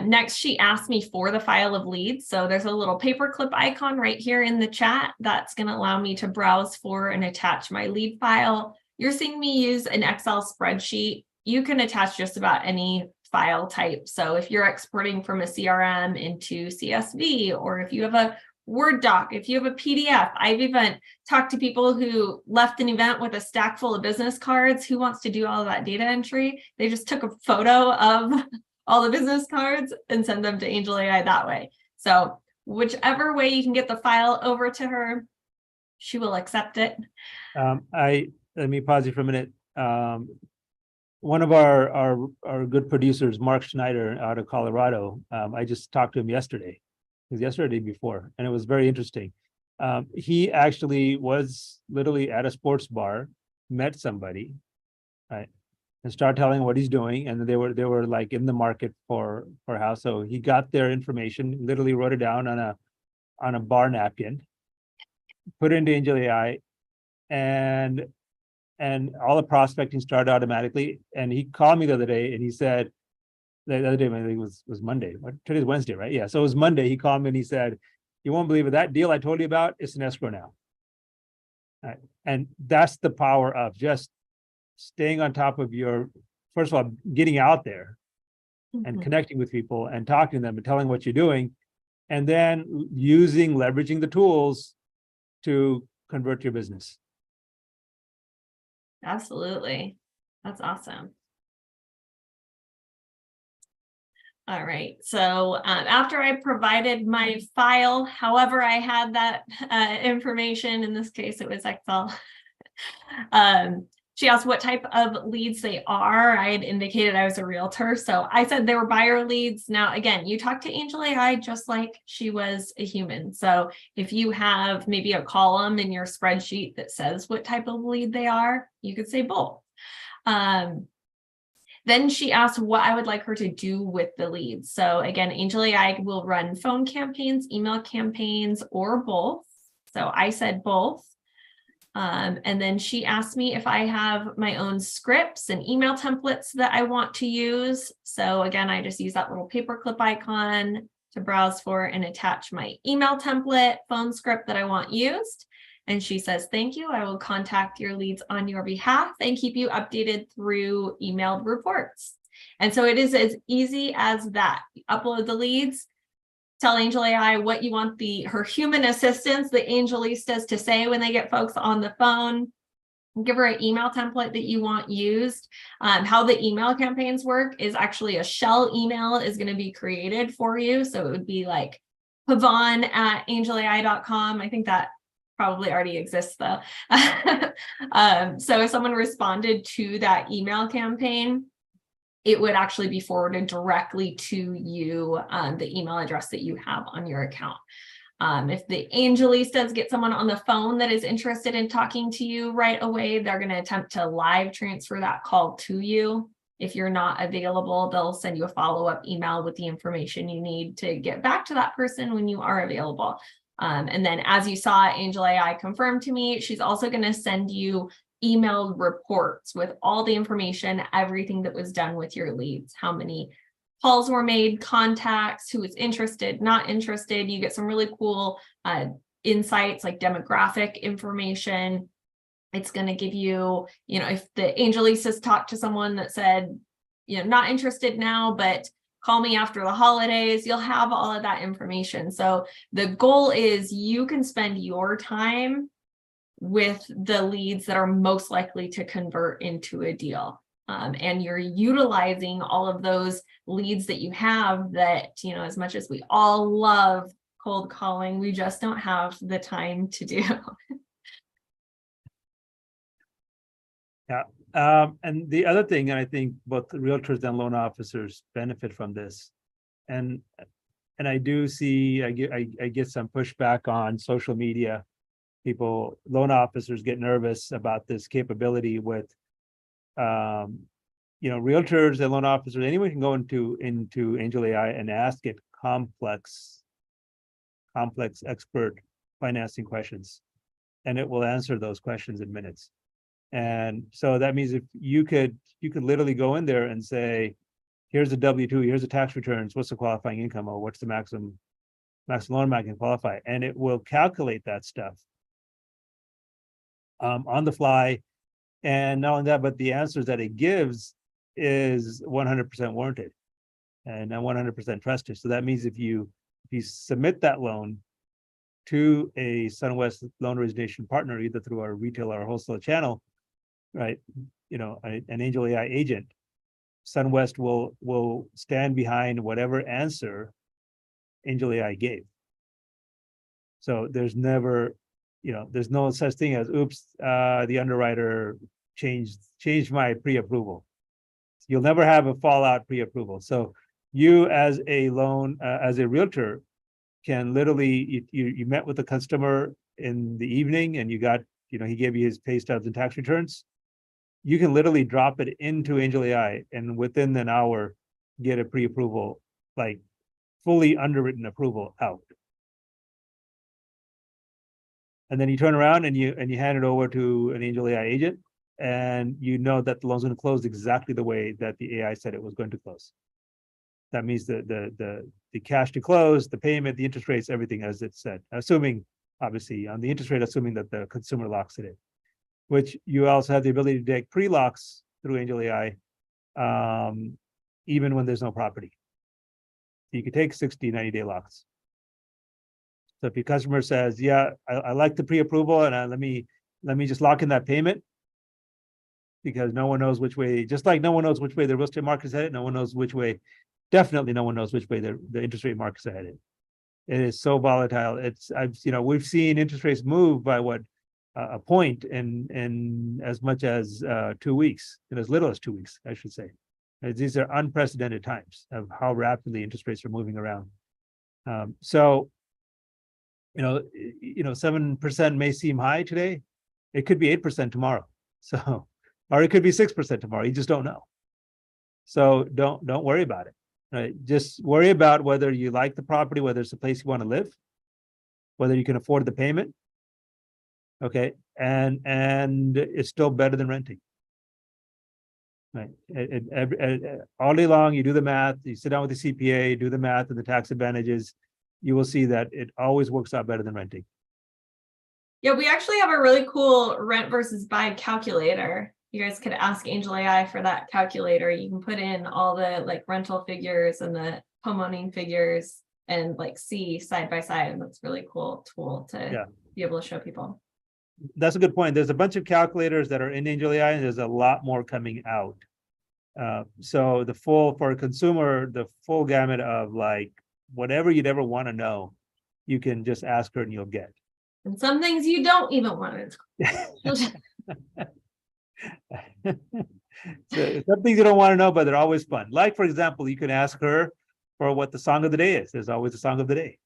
Next, she asked me for the file of leads. So there's a little paperclip icon right here in the chat that's going to allow me to browse for and attach my lead file. You're seeing me use an Excel spreadsheet. You can attach just about any file type. So if you're exporting from a CRM into CSV, or if you have a Word doc, if you have a PDF, I've even talked to people who left an event with a stack full of business cards. Who wants to do all of that data entry? They just took a photo of all the business cards and send them to AngelAi that way. So whichever way you can get the file over to her, she will accept it. Let me pause you for a minute. One of our good producers, Mark Schneider out of Colorado, I just talked to him yesterday. It was yesterday before, and it was very interesting. He actually was literally at a sports bar, met somebody, right? And start telling what he's doing, and they were like in the market for a house. So he got their information, literally wrote it down on a bar napkin, put it into AngelAi, and all the prospecting started automatically. And he called me the other day, and he said, the other day, I think it was Monday. Today's Wednesday, right? Yeah. So it was Monday. He called me and he said, "You won't believe it. That deal I told you about, it's an escrow now." Right. And that's the power of just staying on top of your, first of all, getting out there and connecting with people and talking to them and telling what you're doing, and then leveraging the tools to convert your business. Absolutely. That's awesome. All right. So after I provided my file, however I had that information, in this case, it was Excel. She asked what type of leads they are. I had indicated I was a realtor. So I said they were buyer leads. Now, again, you talk to AngelAi just like she was a human. So if you have maybe a column in your spreadsheet that says what type of lead they are, you could say both. Then she asked what I would like her to do with the leads. So again, AngelAi will run phone campaigns, email campaigns, or both. So I said both. And then she asked me if I have my own scripts and email templates that I want to use. So again, I just use that little paperclip icon to browse for and attach my email template, phone script that I want used. And she says, "Thank you. I will contact your leads on your behalf and keep you updated through emailed reports." And so it is as easy as that. You upload the leads, tell AngelAi what you want her human assistants, the Angelistas, to say when they get folks on the phone. Give her an email template that you want used. How the email campaigns work is actually a shell email is going to be created for you. So it would be like pavan@angelai.com. I think that probably already exists though. So if someone responded to that email campaign, it would actually be forwarded directly to you, the email address that you have on your account. If the Angelistas get someone on the phone that is interested in talking to you right away, they're going to attempt to live transfer that call to you. If you're not available, they'll send you a follow-up email with the information you need to get back to that person when you are available. And then as you saw, AngelAi confirmed to me, she's also going to send you emailed reports with all the information, everything that was done with your leads, how many calls were made, contacts, who was interested, not interested. You get some really cool insights like demographic information. It's going to give you, if the Angelistas talked to someone that said, not interested now, but call me after the holidays, you'll have all of that information. So the goal is you can spend your time with the leads that are most likely to convert into a deal. And you're utilizing all of those leads that you have that, as much as we all love cold calling, we just don't have the time to do. And the other thing, and I think both the realtors and loan officers benefit from this. And I do see, I get some pushback on social media. People, loan officers get nervous about this capability with, realtors and loan officers. Anyone can go into AngelAi and ask it complex expert financing questions, and it will answer those questions in minutes. And so that means if you could literally go in there and say, here's a W-2, here's the tax returns, what's the qualifying income, or what's the maximum loan amount can qualify, and it will calculate that stuff on the fly. And not only that, but the answers that it gives is 100% warranted and 100% trusted. So that means if you submit that loan to a SunWest loan origination partner, either through our retail or wholesale channel, right, an AngelAi agent, SunWest will stand behind whatever answer AngelAi gave. So there's never, there's no such thing as, oops, the underwriter changed my pre-approval. You'll never have a fallout pre-approval. So you as a realtor can literally, you met with the customer in the evening and you got, he gave you his pay stubs and tax returns. You can literally drop it into AngelAi and within an hour get a pre-approval, like fully underwritten approval out. And then you turn around and you hand it over to an AngelAi agent, and you know that the loan's going to close exactly the way that the AI said it was going to close. That means the cash to close, the payment, the interest rates, everything as it said. Assuming, obviously, on the interest rate, assuming that the consumer locks it in, which you also have the ability to take pre-locks through AngelAi, even when there's no property. You could take 60, 90-day locks. So if your customer says, yeah, I like the pre-approval and let me just lock in that payment, because no one knows which way, just like no one knows which way the real estate market is headed, no one knows which way, definitely no one knows which way the interest rate markets are headed. It is so volatile. We've seen interest rates move by a point in as much as 2 weeks, and as little as 2 weeks, I should say. These are unprecedented times of how rapidly interest rates are moving around. 7% may seem high today. It could be 8% tomorrow. So, or it could be 6% tomorrow. You just don't know. So don't worry about it. Right? Just worry about whether you like the property, whether it's a place you want to live, whether you can afford the payment. Okay, and it's still better than renting. Right. All day long, you do the math. You sit down with the CPA, do the math and the tax advantages. You will see that it always works out better than renting. Yeah, we actually have a really cool rent versus buy calculator. You guys could ask AngelAi for that calculator. You can put in all the rental figures and the homeowning figures and see side by side. And that's a really cool tool to be able to show people. That's a good point. There's a bunch of calculators that are in AngelAi, and there's a lot more coming out. So for a consumer, the full gamut of whatever you'd ever want to know, you can just ask her and you'll get. And some things you don't even want to. So some things you don't want to know, but they're always fun. Like, for example, you can ask her for what the song of the day is. There's always a song of the day.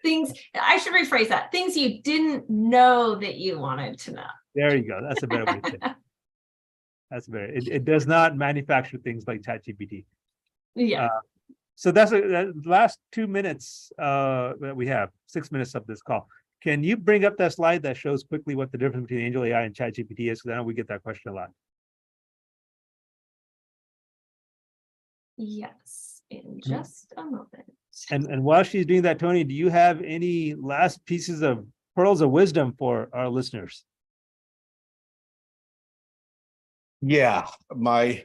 Things, I should rephrase that. Things you didn't know that you wanted to know. There you go. That's a better way to say it. That's better. It does not manufacture things like ChatGPT. Yeah. So that's the last 2 minutes that we have, 6 minutes of this call. Can you bring up that slide that shows quickly what the difference between AngelAi and ChatGPT is? Because I know we get that question a lot. Yes, in just a moment. And while she's doing that, Tony, do you have any last pieces of pearls of wisdom for our listeners? Yeah, my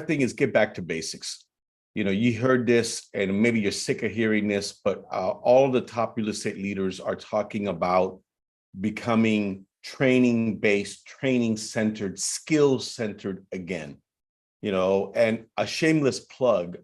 thing is get back to basics. You heard this and maybe you're sick of hearing this, but all of the top real estate leaders are talking about becoming training-based, training-centered, skill-centered again. And a shameless plug,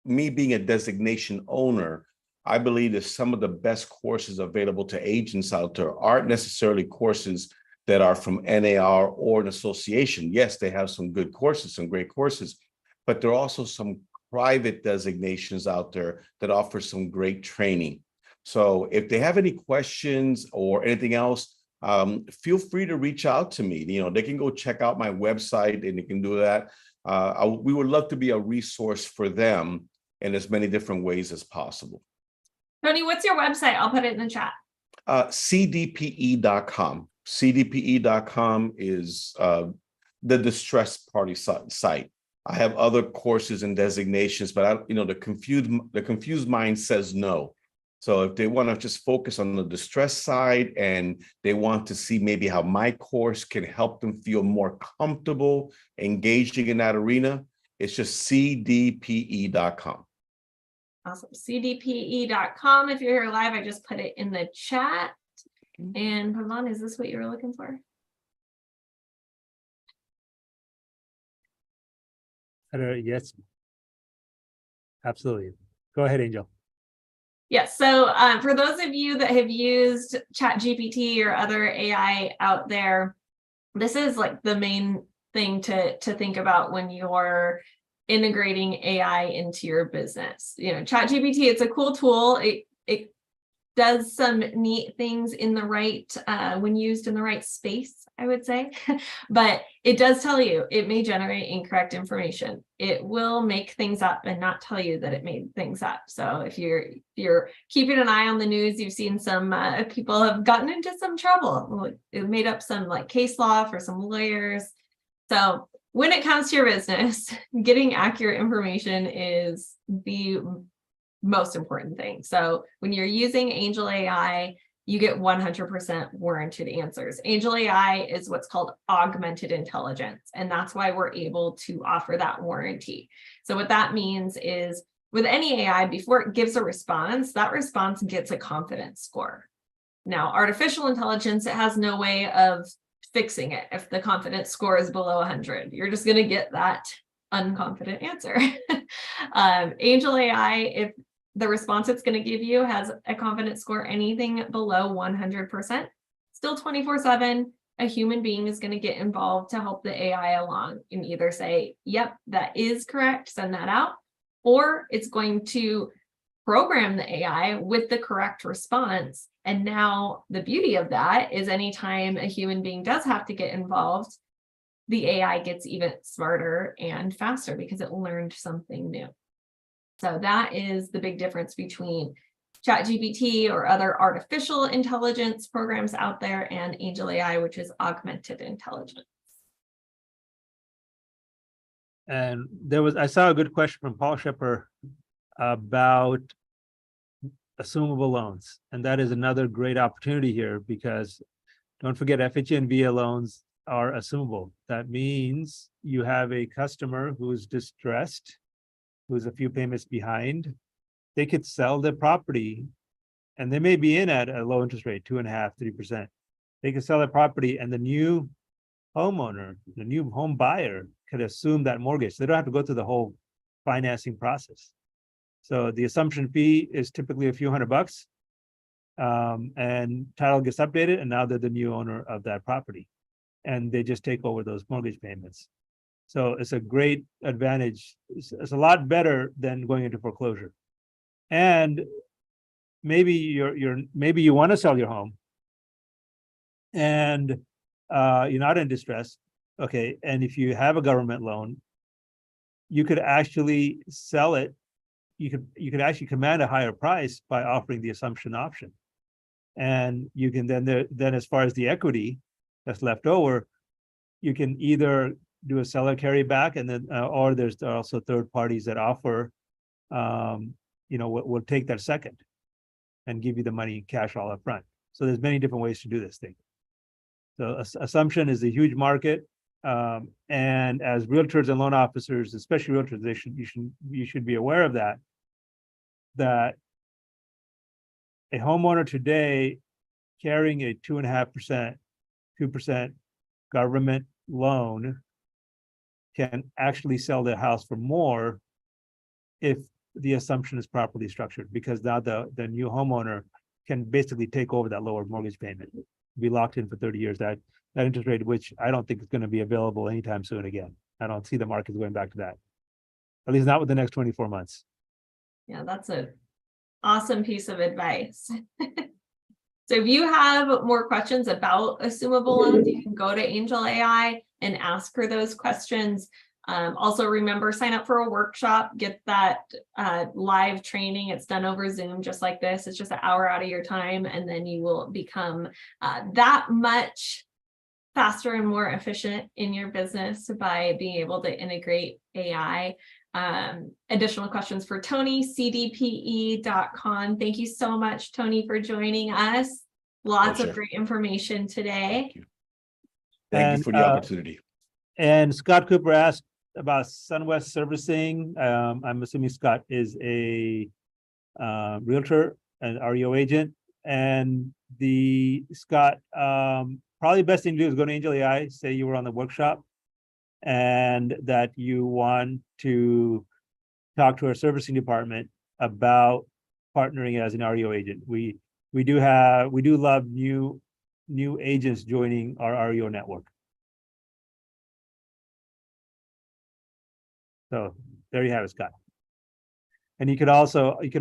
me being a designation owner, I believe that some of the best courses available to agents out there aren't necessarily courses that are from NAR or an association. Yes, they have some good courses, some great courses, but there are also some private designations out there that offer some great training. So if they have any questions or anything else, feel free to reach out to me. They can go check out my website and they can do that. We would love to be a resource for them in as many different ways as possible. Tony, what's your website? I'll put it in the chat. CDPE.com. CDPE.com is the distressed party site. I have other courses and designations, but the confused mind says no. So if they want to just focus on the distress side and they want to see maybe how my course can help them feel more comfortable engaging in that arena, it's just CDPE.com. Awesome. CDPE.com. If you're here live, I just put it in the chat. And Pavan, is this what you were looking for? Yes, absolutely. Go ahead, Angel. Yes. So for those of you that have used ChatGPT or other AI out there, this is like the main thing to think about when you're integrating AI into your business. ChatGPT, it's a cool tool. It does some neat things in the right, when used in the right space, I would say, but it does tell you it may generate incorrect information. It will make things up and not tell you that it made things up. So if you're keeping an eye on the news, you've seen some people have gotten into some trouble. It made up some like case law for some lawyers. So when it comes to your business, getting accurate information is the most important thing. So when you're using AngelAi, you get 100% warranted answers. AngelAi is what's called augmented intelligence, and that's why we're able to offer that warranty. So what that means is with any AI, before it gives a response, that response gets a confidence score. Now, artificial intelligence, it has no way of fixing it. If the confidence score is below 100, you're just going to get that unconfident answer. AngelAi, if the response it's going to give you has a confidence score anything below 100%, still 24/7, a human being is going to get involved to help the AI along and either say, yep, that is correct, send that out, or it's going to program the AI with the correct response. And now the beauty of that is anytime a human being does have to get involved, the AI gets even smarter and faster because it learned something new. So that is the big difference between ChatGPT or other artificial intelligence programs out there and AngelAi, which is augmented intelligence. And I saw a good question from Paul Shepard about assumable loans. And that is another great opportunity here because don't forget FHA and VA loans are assumable. That means you have a customer who's distressed, who's a few payments behind. They could sell their property and they may be in at a low interest rate, 2.5%, 3%. They could sell their property and the new homeowner, the new home buyer could assume that mortgage. They don't have to go through the whole financing process. So the assumption fee is typically a few $100, and title gets updated and now they're the new owner of that property and they just take over those mortgage payments. So it's a great advantage. It's a lot better than going into foreclosure. And maybe maybe you want to sell your home and you're not in distress. Okay. And if you have a government loan, you could actually sell it. You could actually command a higher price by offering the assumption option. And you can then as far as the equity that's left over, you can either do a seller carryback and then or there's also third parties that offer we'll take that second and give you the money cash all up front. So there's many different ways to do this thing. So assumption is a huge market, and as realtors and loan officers, especially realtors, you should be aware of that a homeowner today carrying a 2.5%, 2% government loan can actually sell their house for more if the assumption is properly structured, because now the new homeowner can basically take over that lower mortgage payment, be locked in for 30 years. That that interest rate, which I don't think is going to be available anytime soon again. I don't see the market going back to that. At least not with the next 24 months. Yeah, that's a awesome piece of advice. So if you have more questions about assumable loans, you can go to AngelAi and ask her those questions. Also remember, sign up for a workshop, get that live training. It's done over Zoom, just like this. It's just an hour out of your time, and then you will become that much faster and more efficient in your business by being able to integrate AI. Additional questions for Tony, cdpe.com. Thank you so much, Tony, for joining us. Lots of great information today. Thank you for the opportunity. And Scott Cooper asked about SunWest Servicing. I'm assuming Scott is a realtor and REO agent. And Scott, probably the best thing to do is go to AngelAi, say you were on the workshop, and that you want to talk to our servicing department about partnering as an REO agent. We do love new agents joining our REO network. So there you have it, Scott. And you could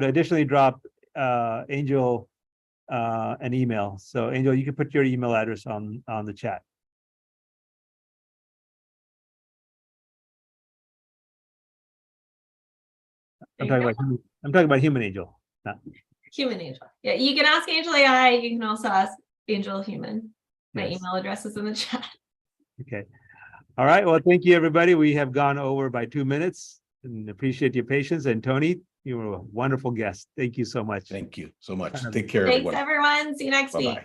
additionally drop Angel an email. So Angel, you can put your email address on the chat. I'm talking about human Angel. Not Human Angel. Yeah, you can ask AngelAi. You can also ask Angel Human. My email address is in the chat. Okay. All right. Well, thank you, everybody. We have gone over by 2 minutes and appreciate your patience. And Tony, you were a wonderful guest. Thank you so much. Thank you so much. Take care, everyone. Thanks, everyone. See you next week. Bye-bye.